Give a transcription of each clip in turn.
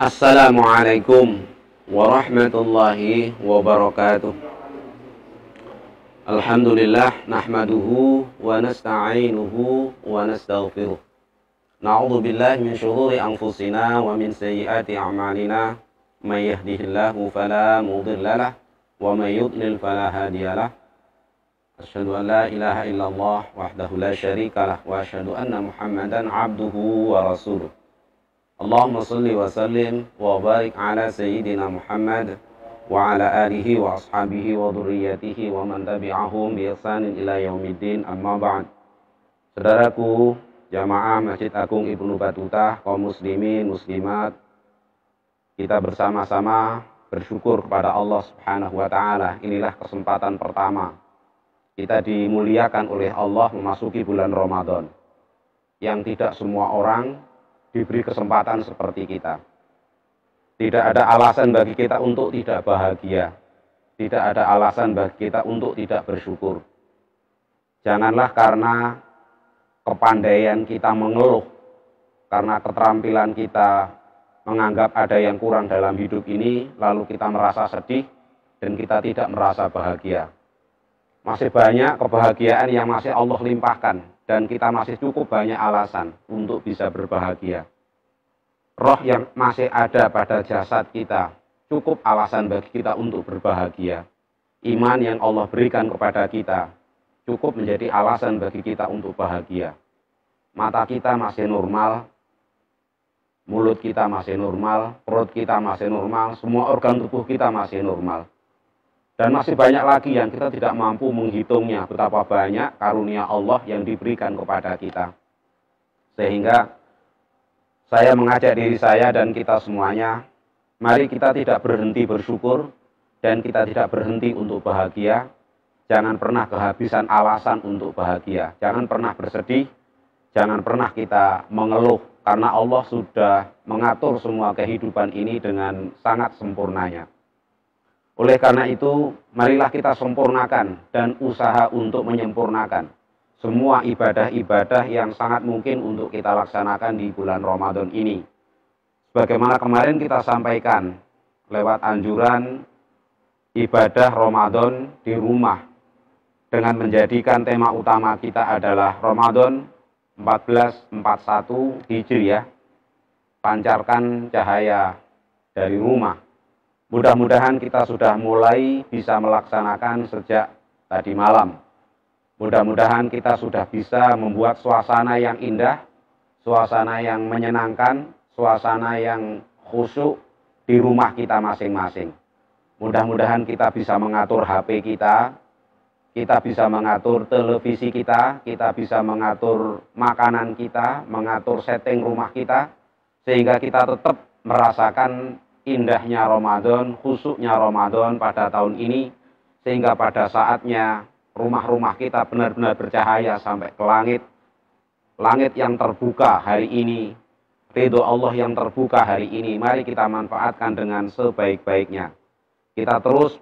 Assalamualaikum warahmatullahi wabarakatuh. Alhamdulillah nahmaduhu wa nasta'inuhu wa nastaghfiruh. Na'udzu billahi min syururi anfusina wa min sayyiati a'malina. May yahdihillahu fala mudhillalah wa may yudlil fala hadiyalah. Asyhadu an la ilaha illallah wahdahu la syarikalah wa asyhadu anna Muhammadan abduhu wa rasuluh. Allahumma salli wa sallim wa barik ala sayyidina Muhammad wa ala alihi wa ashabihi wa dhurriyyatihi wa man tabi'ahum bi ihsanin ila yaumiddin, amma ba'd. Saudaraku jamaah Masjid Agung Ibnu Battuta, kaum muslimin muslimat, kita bersama-sama bersyukur kepada Allah Subhanahu wa taala. Inilah kesempatan pertama kita dimuliakan oleh Allah memasuki bulan Ramadan yang tidak semua orang diberi kesempatan seperti kita. Tidak ada alasan bagi kita untuk tidak bahagia. Tidak ada alasan bagi kita untuk tidak bersyukur. Janganlah karena kepandaian kita mengeluh, karena keterampilan kita menganggap ada yang kurang dalam hidup ini, lalu kita merasa sedih dan kita tidak merasa bahagia. Masih banyak kebahagiaan yang masih Allah limpahkan, dan kita masih cukup banyak alasan untuk bisa berbahagia. Roh yang masih ada pada jasad kita, cukup alasan bagi kita untuk berbahagia. Iman yang Allah berikan kepada kita, cukup menjadi alasan bagi kita untuk bahagia. Mata kita masih normal, mulut kita masih normal, perut kita masih normal, semua organ tubuh kita masih normal. Dan masih banyak lagi yang kita tidak mampu menghitungnya, betapa banyak karunia Allah yang diberikan kepada kita. Sehingga saya mengajak diri saya dan kita semuanya, mari kita tidak berhenti bersyukur dan kita tidak berhenti untuk bahagia. Jangan pernah kehabisan alasan untuk bahagia. Jangan pernah bersedih, jangan pernah kita mengeluh, karena Allah sudah mengatur semua kehidupan ini dengan sangat sempurnanya. Oleh karena itu, marilah kita sempurnakan dan usaha untuk menyempurnakan semua ibadah-ibadah yang sangat mungkin untuk kita laksanakan di bulan Ramadan ini. Sebagaimana kemarin kita sampaikan lewat anjuran ibadah Ramadan di rumah, dengan menjadikan tema utama kita adalah Ramadan 1441 Hijriah, pancarkan cahaya dari rumah. Mudah-mudahan kita sudah mulai bisa melaksanakan sejak tadi malam. Mudah-mudahan kita sudah bisa membuat suasana yang indah, suasana yang menyenangkan, suasana yang khusyuk di rumah kita masing-masing. Mudah-mudahan kita bisa mengatur HP kita bisa mengatur televisi kita bisa mengatur makanan kita, mengatur setting rumah kita, sehingga kita tetap merasakan indahnya Ramadan, khusyuknya Ramadan pada tahun ini, sehingga pada saatnya rumah-rumah kita benar-benar bercahaya sampai ke langit. Langit yang terbuka hari ini, ridho Allah yang terbuka hari ini, mari kita manfaatkan dengan sebaik-baiknya. Kita terus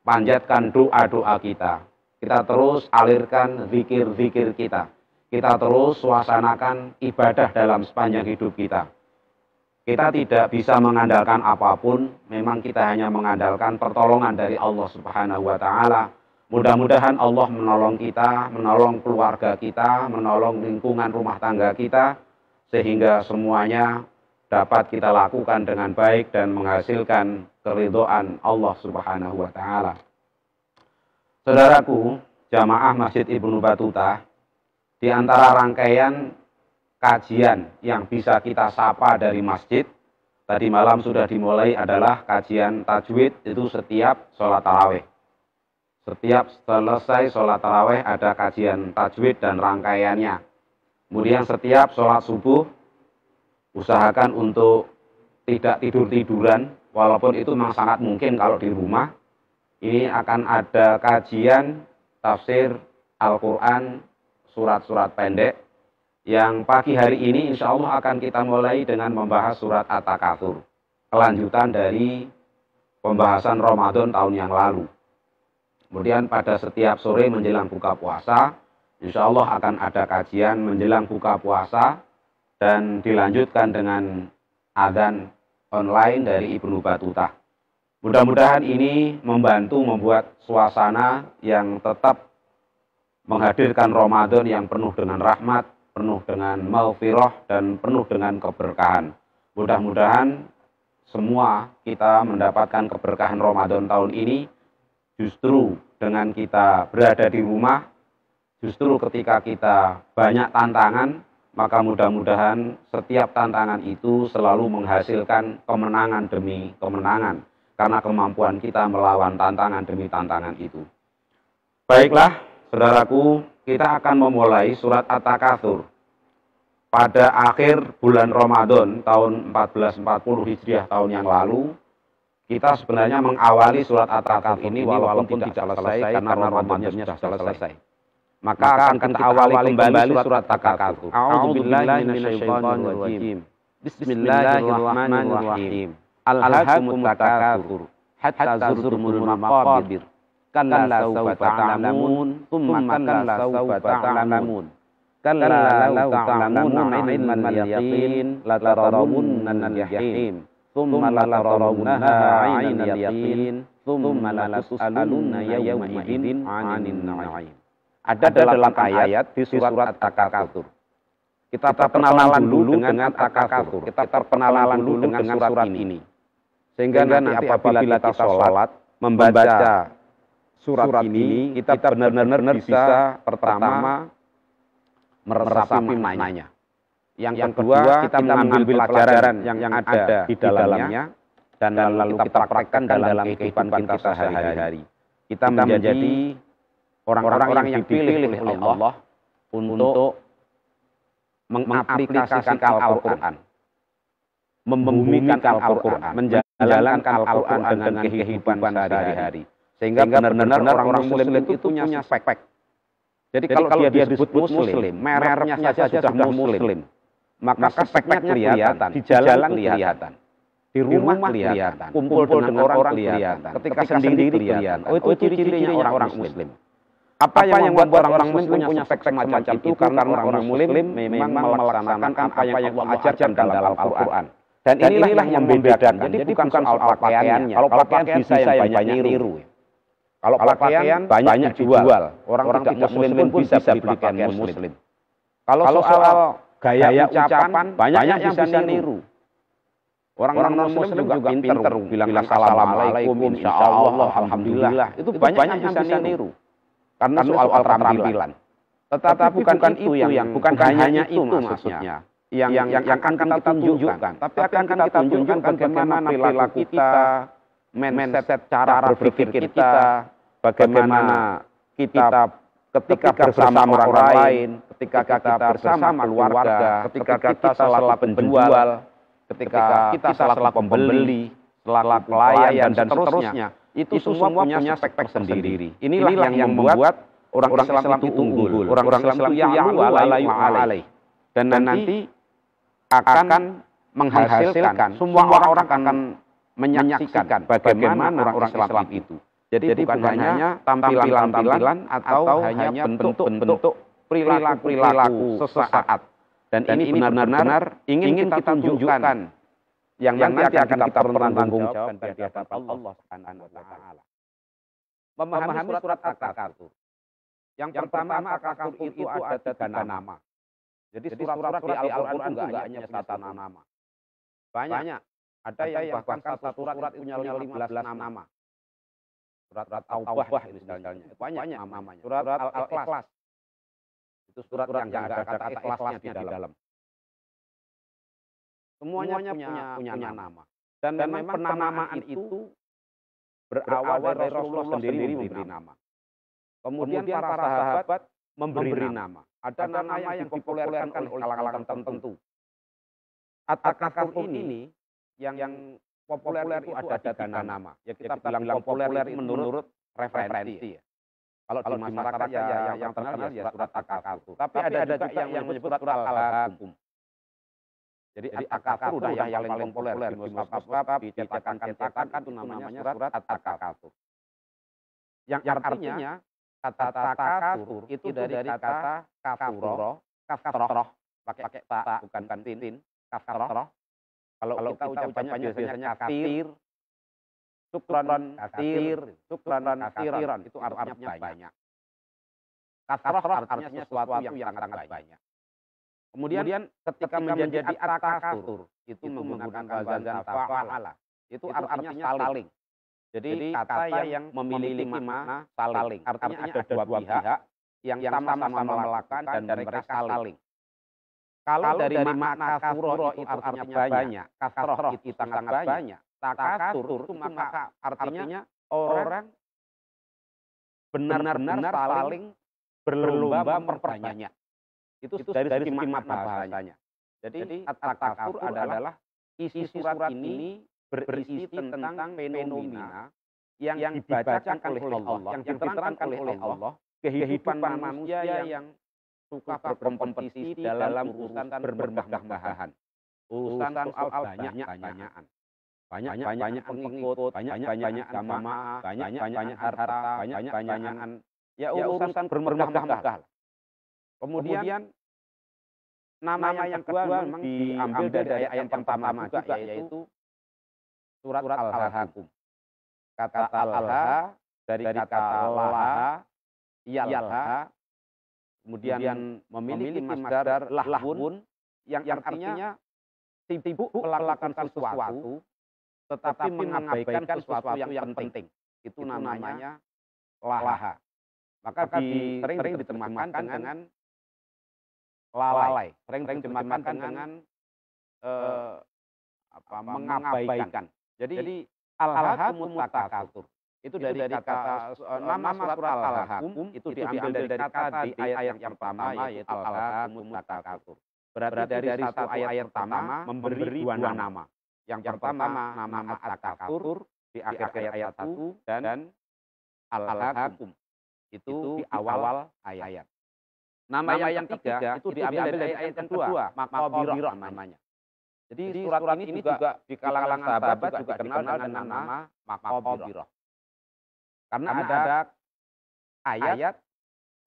panjatkan doa-doa kita. Kita terus alirkan zikir-zikir kita. Kita terus suasanakan ibadah dalam sepanjang hidup kita. Kita tidak bisa mengandalkan apapun, memang kita hanya mengandalkan pertolongan dari Allah Subhanahu wa taala. Mudah-mudahan Allah menolong kita, menolong keluarga kita, menolong lingkungan rumah tangga kita, sehingga semuanya dapat kita lakukan dengan baik dan menghasilkan keridhaan Allah Subhanahu wa taala. Saudaraku, jamaah Masjid Ibnu Battuta, di antara rangkaian kajian yang bisa kita sapa dari masjid, tadi malam sudah dimulai adalah kajian tajwid, itu setiap sholat tarawih. Setiap selesai sholat tarawih ada kajian tajwid dan rangkaiannya. Kemudian setiap sholat subuh, usahakan untuk tidak tidur-tiduran, walaupun itu memang sangat mungkin kalau di rumah. Ini akan ada kajian tafsir Al-Quran, surat-surat pendek, yang pagi hari ini insya Allah akan kita mulai dengan membahas surat At-Takatsur, kelanjutan dari pembahasan Ramadan tahun yang lalu. Kemudian pada setiap sore menjelang buka puasa, insya Allah akan ada kajian menjelang buka puasa, dan dilanjutkan dengan adzan online dari Ibnu Battuta. Mudah-mudahan ini membantu membuat suasana yang tetap menghadirkan Ramadan yang penuh dengan rahmat, penuh dengan maghfirah, dan penuh dengan keberkahan. Mudah-mudahan semua kita mendapatkan keberkahan Ramadan tahun ini justru dengan kita berada di rumah, justru ketika kita banyak tantangan, maka mudah-mudahan setiap tantangan itu selalu menghasilkan kemenangan demi kemenangan, karena kemampuan kita melawan tantangan demi tantangan itu. Baiklah, saudaraku, kita akan memulai surat At-Takatsur. Pada akhir bulan Ramadan tahun 1440 Hijriah tahun yang lalu, kita sebenarnya mengawali surat At-Takatsur ini walaupun tidak selesai karena Ramadannya sudah selesai. Maka akan kita awali kembali surat At-Takatsur. A'udzubillahi minasyaitonir rajim. Bismillahirrahmanirrahim. Alhaakumut takatsur hatta zurtumul maqabir. Kalla sawfa ta'lamun, tsumma kalla sawfa ta'lamun. Kalla law ta'lamuna 'ilmal yaqin la tarawunnal jahim. Tsumma la tarawunnaha 'ainal yaqin. Tsumma la tus'alunna yawma idzin 'anil na'im. Ada dalam ayat di surat At-Takatsur. Kita perkenalan dulu dengan At-Takatsur. Kita perkenalan dulu dengan surat ini. Sehingga nanti apabila kita sholat, membaca surat ini, kita benar-benar bisa pertama meresapi maknanya. Yang kedua, kita mengambil pelajaran yang ada di dalamnya, dan lalu kita praktekkan dalam kehidupan kita sehari-hari. Kita menjadi orang-orang yang dipilih oleh Allah untuk mengaplikasikan Al-Quran, membumikan Al-Quran, menjalankan Al-Quran dengan kehidupan sehari-hari. Sehingga benar-benar orang Muslim itu punya spek. Jadi kalau dia disebut Muslim, mereknya saja sudah Muslim, maka speknya kelihatan, di jalan kelihatan, di rumah kelihatan, kumpul dengan orang kelihatan, ketika sendiri kelihatan. Oh, itu ciri-cirinya orang Muslim. Apa yang membuat orang Muslim punya spek semacam itu? Karena orang Muslim memang melaksanakan apa yang Allah ajarkan dalam Al-Quran. Dan inilah yang membedakan. Jadi bukan soal pakaiannya. Kalau pakaian bisa yang banyak niru. Kalau pakaian banyak dijual. Orang tidak Muslim pun bisa beli pakaian Muslim. Kalau soal gaya ucapan, banyak yang bisa niru. Orang Muslim juga pinter bilang assalamualaikum, insyaallah, alhamdulillah. Itu banyak yang bisa niru. Karena soal keterampilan. Tetapi bukan itu yang bukan hanya itu maksudnya yang akan kita tunjukkan, tapi akan kita tunjukkan bagaimana perilaku kita, mindset, cara berpikir kita, bagaimana kita ketika bersama orang lain, ketika kita bersama keluarga, ketika kita selaku penjual, ketika kita selaku pembeli, selaku pelayan dan seterusnya. Itu semua punya spek sendiri. Inilah yang membuat orang Islam itu unggul. Orang Islam itu ya'lu alaih. Dan nanti akan menghasilkan, semua orang akan menyaksikan bagaimana orang Islam itu. Jadi bukan hanya tampilan-tampilan atau hanya bentuk-bentuk perilaku sesaat. Dan ini benar-benar ingin kita tunjukkan yang nanti akan kita pertanggungjawabkan di hadapan Allah Subhanahu wa taala. Memahami surat At-Takatsur. Yang pertama, At-Takatsur itu ada 3 nama. Jadi surat-surat di Al-Qur'an itu enggak hanya satu nama. Banyak. Ada yang bahkan satu surat punya 15 nama. Surat At-Taubah misalnya. Banyak namanya. Surat Al-Ikhlas. Itu surat yang enggak ada kata ikhlasnya di dalam. Semuanya punya nama. Dan memang penamaan itu berawal dari Rasulullah sendiri memberi nama. Kemudian para sahabat memberi nama. Ada nama yang dipopulerkan oleh kalangan tertentu. At-Takatsur ini yang populer itu ada 3 nama. Ya kita bilang populer menurut referensi. Kalau di masyarakat yang terkenal ya surat At-Takatsur. Tapi ada juga yang menyebut surat Al-Hakum. Jadi At-Takatsur udah yang paling populer di mushaf, di cetakan itu namanya surat At-Takatsur. Yang artinya kata takatsur itu dari kata kafuro, kafroh, pakai ta bukan tin, kafroh. Kalau kita ucapannya biasanya katir, syukran, kasiran, itu artinya banyak. Kasroh artinya sesuatu yang sangat banyak. Kemudian ketika menjadi at-takasur, itu menggunakan wazan tafa'ala. Itu artinya saling. Jadi kata yang memiliki makna saling. Artinya ada dua pihak yang sama-sama melakukan dan mereka saling. Kalau dari makna kasuro itu artinya banyak, kasroh itu sangat banyak, takasur itu maka artinya orang benar-benar saling berlomba memperbanyak. Itu dari segi makna bahasanya. Jadi at-takasur adalah isi surat ini berisi tentang fenomena yang dibacakan oleh Allah, yang diterangkan oleh Allah, kehidupan manusia yang suka berkompetisi dalam urusan bermegah-megahan, urusan soal banyak-banyakan, banyak pengikut, banyak jamaah, banyak harta, banyak-banyakan, ya urusan bermegah-megah. Kemudian nama yang kedua memang diambil dari ayat yang pertama juga, yaitu surat Al-Hakum. Kata Al-Ha dari kata laha, yalha, kemudian memiliki masdar lahbun yang artinya sibuk melakukan sesuatu tetapi mengabaikan sesuatu yang penting. Itu namanya laha. Maka sering diterjemahkan dengan lalai, sering diterjemahkan dengan mengabaikan. Jadi al-hakumut takasur itu dari kata nama surat al-hakum itu diambil dari kata di ayat yang pertama, yaitu al-hakumut takasur. Berarti dari satu ayat pertama memberi dua nama. Yang pertama nama at-takasur di akhir ayat 1 dan al-hakum itu di awal ayat. Nama yang ketiga itu diambil dari ayat yang kedua, maqabirah namanya. Jadi surat ini juga di kalangan sahabat juga dikenal dengan nama maqabirah. Karena ada ayat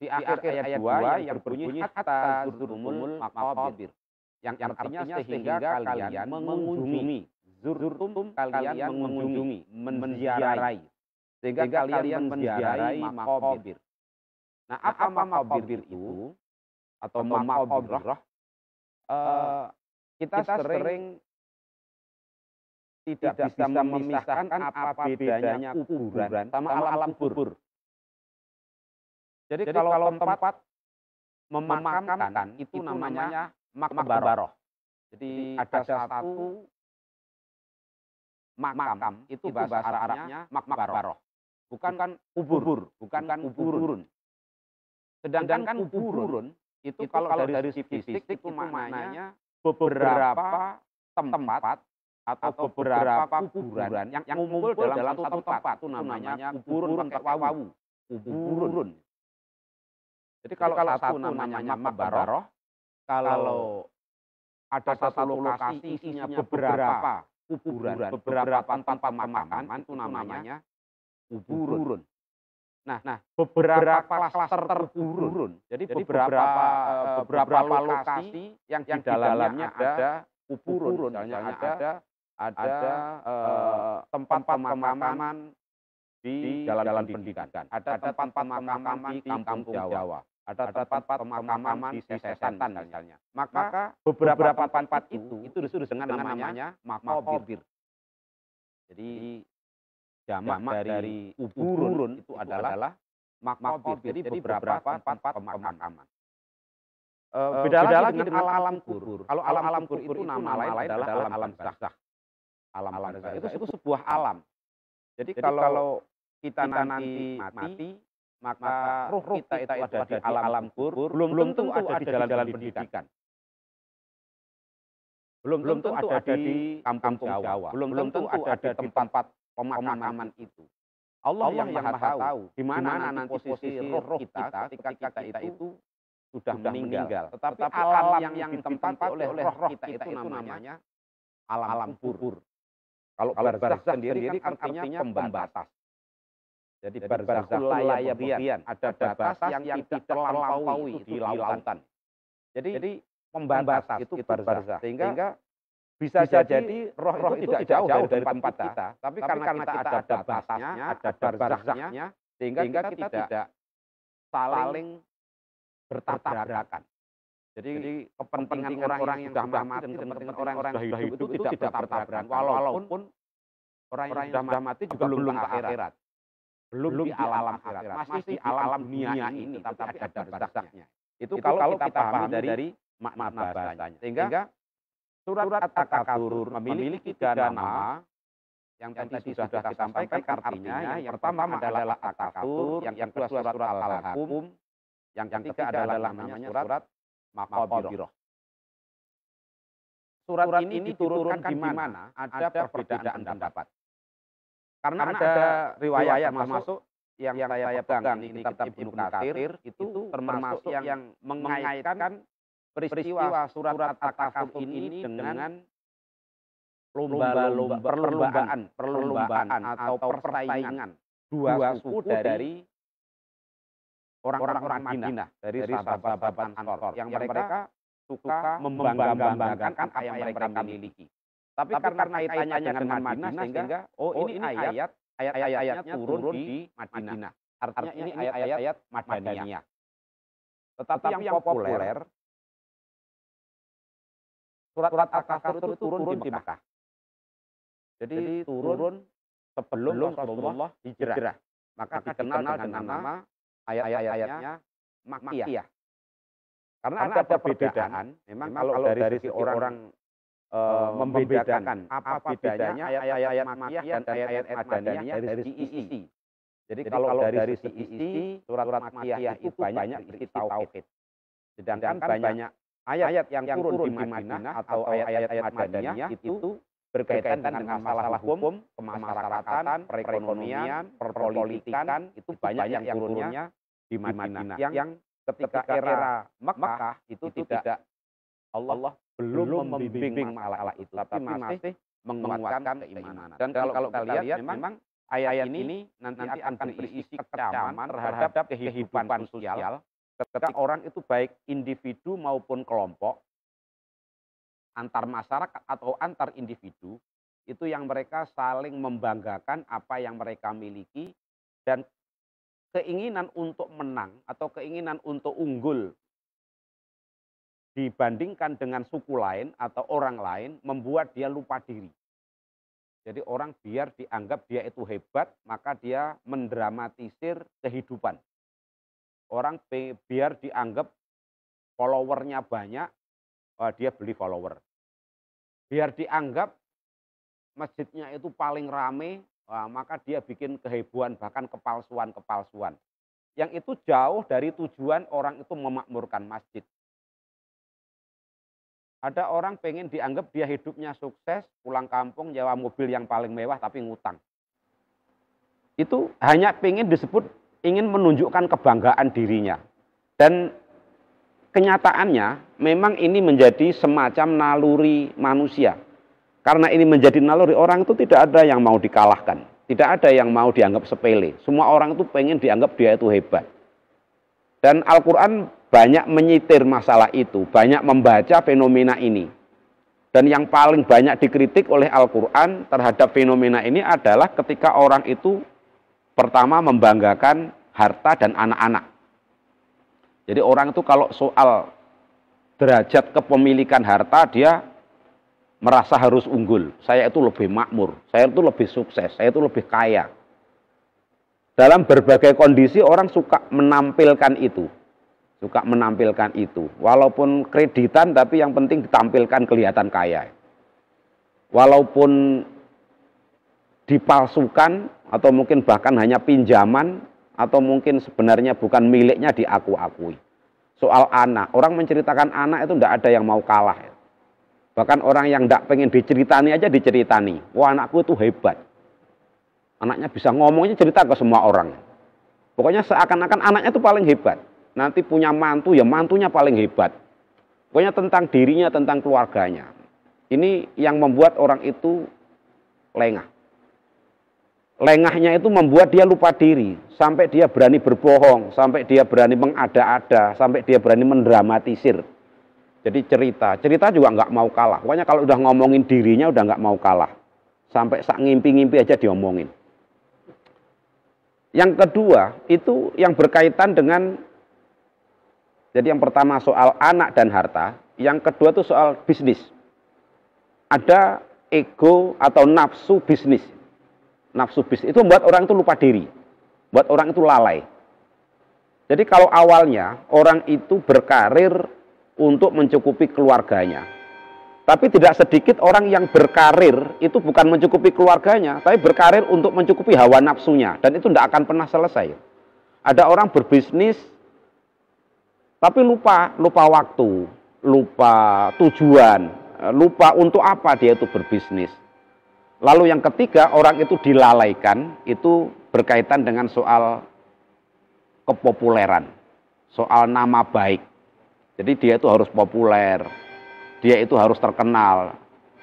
di akhir ayat 2 yang berbunyi hatta zurtumul maqabir. Yang artinya sehingga kalian mengunjungi, zurtum kalian mengunjungi, menziarahi. Sehingga kalian menziarahi maqabir. Nah, apa maqabir itu atau maqabirah? Kita sering tidak bisa memisahkan apa bedanya kuburan sama alam kubur. Jadi kalau tempat memakamkan itu namanya makbaroh. Jadi ada satu makam, itu bahasa Arabnya makbaroh. Bukan kubur, bukan kuburun. Sedangkan kuburun itu kalau dari sisi fisik itu maknanya beberapa tempat atau beberapa kuburan yang mengumpul dalam satu tempat, itu namanya kuburun pakai wawu, kuburun. Jadi kalau satu namanya makbaroh, kalau ada satu lokasi isinya beberapa kuburan, beberapa tempat pemakaman, itu namanya kuburun. Nah, beberapa klaster kuburun. Jadi beberapa lokasi yang di dalamnya ada kuburun, misalnya ada tempat pemakaman di jalan pendidikan, ada tempat pemakaman di kampung Jawa, ada tempat pemakaman di Sesetan misalnya. Maka beberapa tempat itu disebut dengan namanya maqabir. Jadi jamak dari kuburun itu adalah maqabir. Jadi beberapa tempat pemakaman. Beda lagi dengan alam kubur. Kalau alam kubur itu nama lain adalah alam barzakh. Alam barzakh itu sebuah alam. Jadi kalau kita nanti mati, maka ruh kita itu ada di alam kubur, belum tentu ada di jalan pendidikan. Belum tentu ada di kampung Jawa. Belum tentu ada di tempat pemakaman itu. Allah yang Maha tahu di mana nanti posisi roh kita ketika kita itu sudah meninggal. Tetapi alam yang ditempati oleh roh kita itu namanya alam kubur. Kalau barzakh sendiri kan artinya pembatas. Jadi barzakhul layabghian, ada batas yang tidak terlampaui itu di lautan. Jadi pembatas itu barzakh. Sehingga Bisa jadi roh itu tidak jauh dari tempat kita, tapi karena kita ada batasnya, ada barzahnya, sehingga kita tidak saling bertabrakan. Jadi kepentingan orang yang sudah mati dan kepentingan orang yang sudah hidup itu tidak bertabrakan. Walaupun orang yang sudah mati juga belum ke akhirat, belum di alam akhirat, masih di alam dunia ini, tapi ada barzahnya. Itu kalau kita pahami dari makna bahasanya. Sehingga surat At-Takatsur memiliki 3 nama yang tadi sudah kita sampaikan artinya. Yang pertama adalah At-Takatsur, yang kedua surat Al-Haqqum, yang ketiga adalah namanya surat Maqabirah. Surat ini diturunkan di mana? Ada perbedaan pendapat. Karena ada riwayat termasuk yang saya pegang ini kitab Ibnu Katsir itu termasuk yang mengaitkan peristiwa surat At-Takatsur ini dengan perlombaan atau persaingan dua suku dari orang-orang Madinah, dari sahabat-sahabat Ansor yang mereka suka membangga-banggakan apa yang mereka miliki. Tapi karena kaitannya dengan Madinah sehingga ini ayat-ayatnya turun di Madinah. Artinya ini ayat-ayat Madaniyah. Tetapi yang populer surat At-Takatsur itu turun di Mekah. Jadi turun sebelum Rasulullah hijrah. Maka dikenal dengan nama ayat-ayatnya Makkiyah. Karena ada perbedaan. Memang kalau dari sisi orang membedakan apa bedanya ayat-ayat Makkiyah dan ayat-ayat Madaniyah dari segi isi. Jadi kalau dari segi isi, surat Makkiyah itu banyak berisi tauhid. Sedangkan banyak ayat yang turun di Madinah atau ayat-ayat Madaniyah itu berkaitan dengan masalah hukum, kemasyarakatan, perekonomian, perpolitikan, itu banyak yang turunnya di Madinah. Yang ketika era Mekah itu tidak, Allah belum membimbing masalah itu, tapi masih menguatkan keimanan. Dan kalau kita lihat memang ayat ini nanti akan berisi kecaman terhadap kehidupan sosial ketika orang itu baik individu maupun kelompok, antar masyarakat atau antar individu, itu yang mereka saling membanggakan apa yang mereka miliki dan keinginan untuk menang atau keinginan untuk unggul dibandingkan dengan suku lain atau orang lain membuat dia lupa diri. Jadi orang biar dianggap dia itu hebat, maka dia mendramatisir kehidupan. Orang biar dianggap followernya banyak, dia beli follower. Biar dianggap masjidnya itu paling rame, maka dia bikin kehebohan, bahkan kepalsuan-kepalsuan. Yang itu jauh dari tujuan orang itu memakmurkan masjid. Ada orang pengen dianggap dia hidupnya sukses, pulang kampung, nyewa mobil yang paling mewah tapi ngutang. Itu hanya pengen disebut, ingin menunjukkan kebanggaan dirinya. Dan kenyataannya memang ini menjadi semacam naluri manusia. Karena ini menjadi naluri, orang itu tidak ada yang mau dikalahkan. Tidak ada yang mau dianggap sepele. Semua orang itu pengen dianggap dia itu hebat. Dan Al-Quran banyak menyitir masalah itu, banyak membaca fenomena ini. Dan yang paling banyak dikritik oleh Al-Quran terhadap fenomena ini adalah ketika orang itu pertama membanggakan harta dan anak-anak. Jadi orang itu kalau soal derajat kepemilikan harta, dia merasa harus unggul. Saya itu lebih makmur, saya itu lebih sukses, saya itu lebih kaya. Dalam berbagai kondisi orang suka menampilkan itu. Suka menampilkan itu. Walaupun kreditan, tapi yang penting ditampilkan kelihatan kaya. Walaupun dipalsukan, atau mungkin bahkan hanya pinjaman, atau mungkin sebenarnya bukan miliknya diaku-akui. Soal anak, orang menceritakan anak itu tidak ada yang mau kalah. Bahkan orang yang tidak pengen diceritani aja diceritani. Wah, anakku itu hebat. Anaknya bisa ngomongnya cerita ke semua orang. Pokoknya seakan-akan anaknya itu paling hebat. Nanti punya mantu, ya mantunya paling hebat. Pokoknya tentang dirinya, tentang keluarganya. Ini yang membuat orang itu lengah. Lengahnya itu membuat dia lupa diri. Sampai dia berani berbohong, sampai dia berani mengada-ada, sampai dia berani mendramatisir. Jadi cerita juga nggak mau kalah. Pokoknya kalau udah ngomongin dirinya udah nggak mau kalah. Sampai sak ngimpi-ngimpi aja diomongin. Yang kedua itu yang berkaitan dengan, jadi yang pertama soal anak dan harta, yang kedua itu soal bisnis. Ada ego atau nafsu bisnis. Nafsu bisnis itu membuat orang itu lupa diri, buat orang itu lalai. Jadi kalau awalnya orang itu berkarir untuk mencukupi keluarganya, tapi tidak sedikit orang yang berkarir itu bukan mencukupi keluarganya, tapi berkarir untuk mencukupi hawa nafsunya, dan itu tidak akan pernah selesai. Ada orang berbisnis, tapi lupa waktu, lupa tujuan, lupa untuk apa dia itu berbisnis. Lalu yang ketiga, orang itu dilalaikan, itu berkaitan dengan soal kepopuleran, soal nama baik. Jadi dia itu harus populer, dia itu harus terkenal,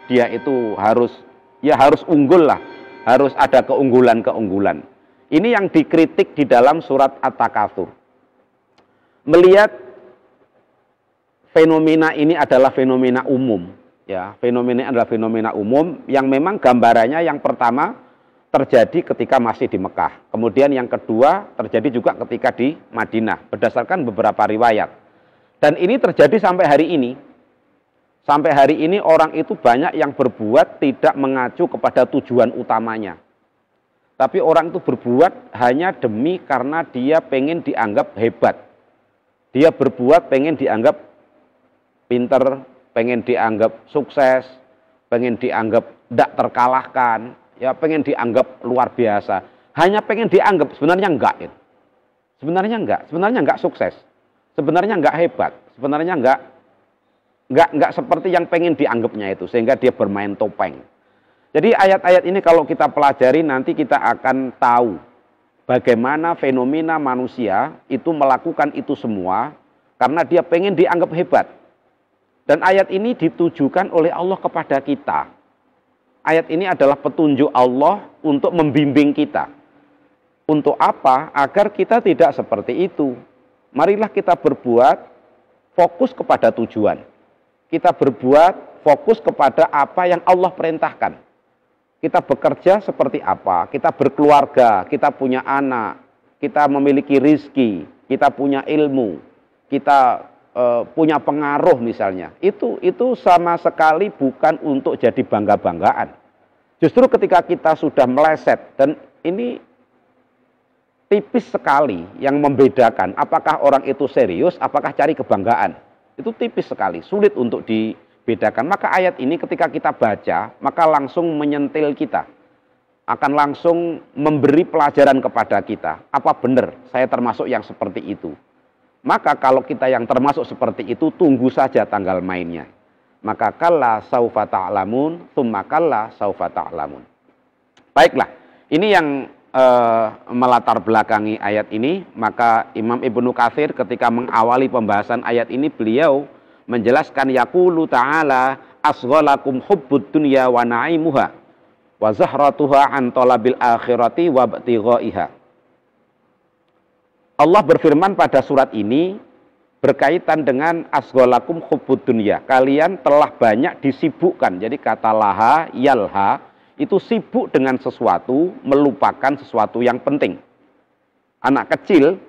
dia itu harus unggul lah, harus ada keunggulan-keunggulan. Ini yang dikritik di dalam surat At-Takatsur. Melihat fenomena ini adalah fenomena umum, ya, fenomena ini adalah fenomena umum yang memang gambarannya yang pertama terjadi ketika masih di Mekah. Kemudian yang kedua terjadi juga ketika di Madinah berdasarkan beberapa riwayat. Dan ini terjadi sampai hari ini. Sampai hari ini orang itu banyak yang berbuat tidak mengacu kepada tujuan utamanya. Tapi orang itu berbuat hanya demi karena dia pengen dianggap hebat. Dia berbuat pengen dianggap pinter, pengen dianggap sukses, pengen dianggap tidak terkalahkan, ya pengen dianggap luar biasa. Hanya pengen dianggap, sebenarnya enggak. Sebenarnya enggak sukses. Sebenarnya enggak hebat. Sebenarnya enggak seperti yang pengen dianggapnya itu, sehingga dia bermain topeng. Jadi ayat-ayat ini kalau kita pelajari nanti kita akan tahu bagaimana fenomena manusia itu melakukan itu semua karena dia pengen dianggap hebat. Dan ayat ini ditujukan oleh Allah kepada kita. Ayat ini adalah petunjuk Allah untuk membimbing kita. Untuk apa? Agar kita tidak seperti itu. Marilah kita berbuat fokus kepada tujuan. Kita berbuat fokus kepada apa yang Allah perintahkan. Kita bekerja seperti apa, kita berkeluarga, kita punya anak, kita memiliki rizki, kita punya ilmu, kita punya pengaruh misalnya. Itu sama sekali bukan untuk jadi bangga-banggaan. Justru ketika kita sudah meleset, dan ini tipis sekali yang membedakan apakah orang itu serius, apakah cari kebanggaan. Itu tipis sekali, sulit untuk dibedakan. Maka ayat ini ketika kita baca, maka langsung menyentil kita. Akan langsung memberi pelajaran kepada kita. Apa benar saya termasuk yang seperti itu? Maka kalau kita yang termasuk seperti itu, tunggu saja tanggal mainnya. Maka kalla saufa ta'lamun, tsumma kalla saufa ta'lamun. Baiklah, ini yang melatar belakangi ayat ini. Maka Imam Ibnu Katsir ketika mengawali pembahasan ayat ini, beliau menjelaskan yaqulu ta'ala asghalakum hubbud dunya wa na'imuha wa zahratuha an talabil akhirati wa btighaiha. Allah berfirman pada surat ini berkaitan dengan asghalakum hubbud dunya. Kalian telah banyak disibukkan. Jadi kata laha, yalha, itu sibuk dengan sesuatu, melupakan sesuatu yang penting. Anak kecil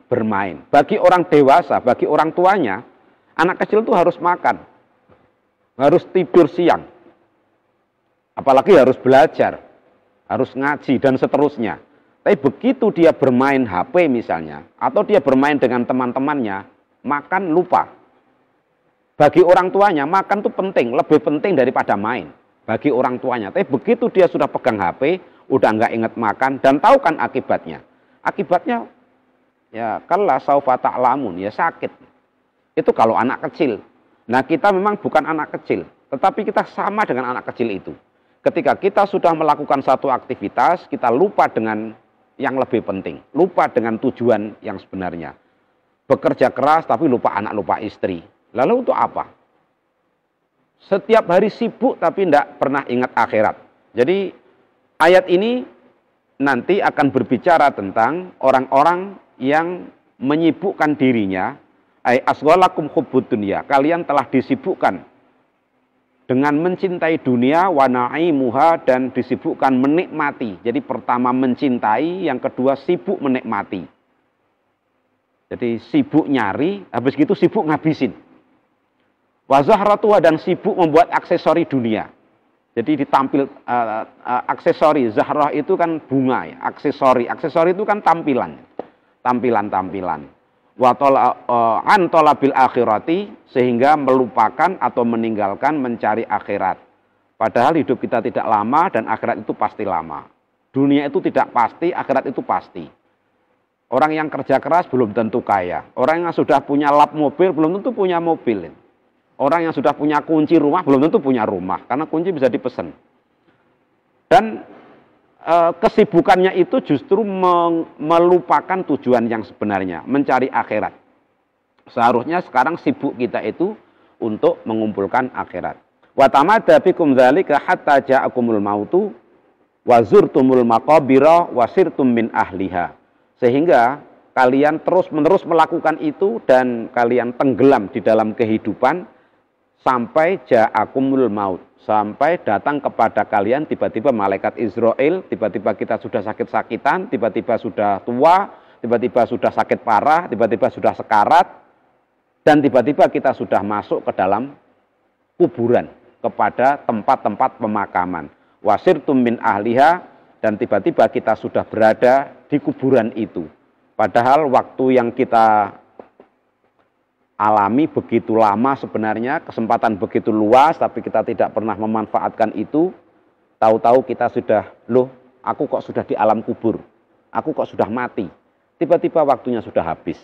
bermain. Bagi orang dewasa, bagi orang tuanya, anak kecil itu harus makan. Harus tidur siang. Apalagi harus belajar, harus ngaji, dan seterusnya. Tapi begitu dia bermain HP misalnya, atau dia bermain dengan teman-temannya, makan lupa. Bagi orang tuanya, makan itu penting, lebih penting daripada main. Bagi orang tuanya. Tapi begitu dia sudah pegang HP, udah nggak ingat makan, dan tahu kan akibatnya. Akibatnya, ya kalla saufa ta'lamun, ya sakit. Itu kalau anak kecil. Nah kita memang bukan anak kecil, tetapi kita sama dengan anak kecil itu. Ketika kita sudah melakukan satu aktivitas, kita lupa dengan yang lebih penting, lupa dengan tujuan yang sebenarnya. Bekerja keras tapi lupa anak, lupa istri. Lalu untuk apa? Setiap hari sibuk tapi tidak pernah ingat akhirat. Jadi ayat ini nanti akan berbicara tentang orang-orang yang menyibukkan dirinya, Ai asghalakum hubbud dunya. Kalian telah disibukkan dengan mencintai dunia, wa na'imuha, dan disibukkan menikmati. Jadi pertama mencintai, yang kedua sibuk menikmati. Jadi sibuk nyari, habis gitu sibuk ngabisin. Wa zahratuha, dan sibuk membuat aksesori dunia. Jadi ditampil aksesori, zahrah itu kan bunga ya, aksesori. Aksesori itu kan tampilan. Tampilan-tampilan. Wa an talabil akhirati, sehingga melupakan atau meninggalkan mencari akhirat. Padahal hidup kita tidak lama dan akhirat itu pasti lama. Dunia itu tidak pasti, akhirat itu pasti. Orang yang kerja keras belum tentu kaya. Orang yang sudah punya lap mobil belum tentu punya mobil. Orang yang sudah punya kunci rumah belum tentu punya rumah, karena kunci bisa dipesan. Dan kesibukannya itu justru melupakan tujuan yang sebenarnya, mencari akhirat. Seharusnya sekarang sibuk kita itu untuk mengumpulkan akhirat. Wa tamadda bikum dzalika hatta ja'akumul mautu wa zurtumul maqabira wa sirtum min ahliha. Sehingga kalian terus-menerus melakukan itu dan kalian tenggelam di dalam kehidupan sampai ja'akumul maut. Sampai datang kepada kalian tiba-tiba malaikat Israel, tiba-tiba kita sudah sakit-sakitan, tiba-tiba sudah tua, tiba-tiba sudah sakit parah, tiba-tiba sudah sekarat, dan tiba-tiba kita sudah masuk ke dalam kuburan, kepada tempat-tempat pemakaman. Wasirtum min ahliha, dan tiba-tiba kita sudah berada di kuburan itu. Padahal waktu yang kita alami begitu lama sebenarnya, kesempatan begitu luas, tapi kita tidak pernah memanfaatkan itu. Tahu-tahu kita sudah, loh, aku kok sudah di alam kubur, aku kok sudah mati. Tiba-tiba waktunya sudah habis.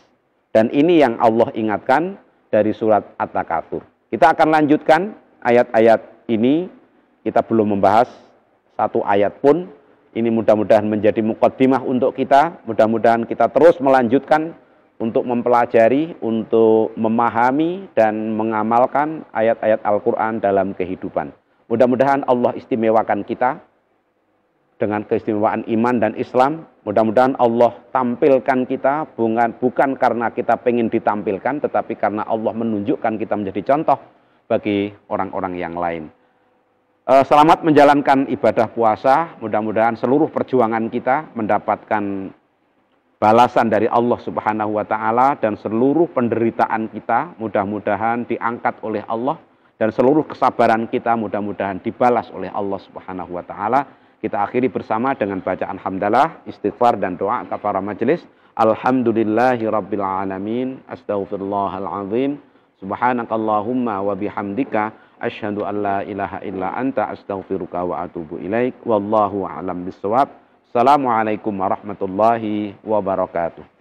Dan ini yang Allah ingatkan dari surat At-Takatsur. Kita akan lanjutkan ayat-ayat ini, kita belum membahas satu ayat pun. Ini mudah-mudahan menjadi muqaddimah untuk kita, mudah-mudahan kita terus melanjutkan untuk mempelajari, untuk memahami dan mengamalkan ayat-ayat Al-Quran dalam kehidupan. Mudah-mudahan Allah istimewakan kita dengan keistimewaan iman dan Islam. Mudah-mudahan Allah tampilkan kita bukan karena kita pengen ditampilkan, tetapi karena Allah menunjukkan kita menjadi contoh bagi orang-orang yang lain. Selamat menjalankan ibadah puasa. Mudah-mudahan seluruh perjuangan kita mendapatkan balasan dari Allah Subhanahu wa Ta'ala, dan seluruh penderitaan kita mudah-mudahan diangkat oleh Allah, dan seluruh kesabaran kita mudah-mudahan dibalas oleh Allah Subhanahu wa Ta'ala. Kita akhiri bersama dengan bacaan hamdalah, istighfar dan doa kafaraah majelis. Alhamdulillahi rabbil alamin, astaghfirullahal azim, subhanakallahumma wa bihamdika asyhadu an la ilaha illa anta astaghfiruka wa atubu ilaik. Wallahu a'lam bissawab. Assalamualaikum warahmatullahi wabarakatuh.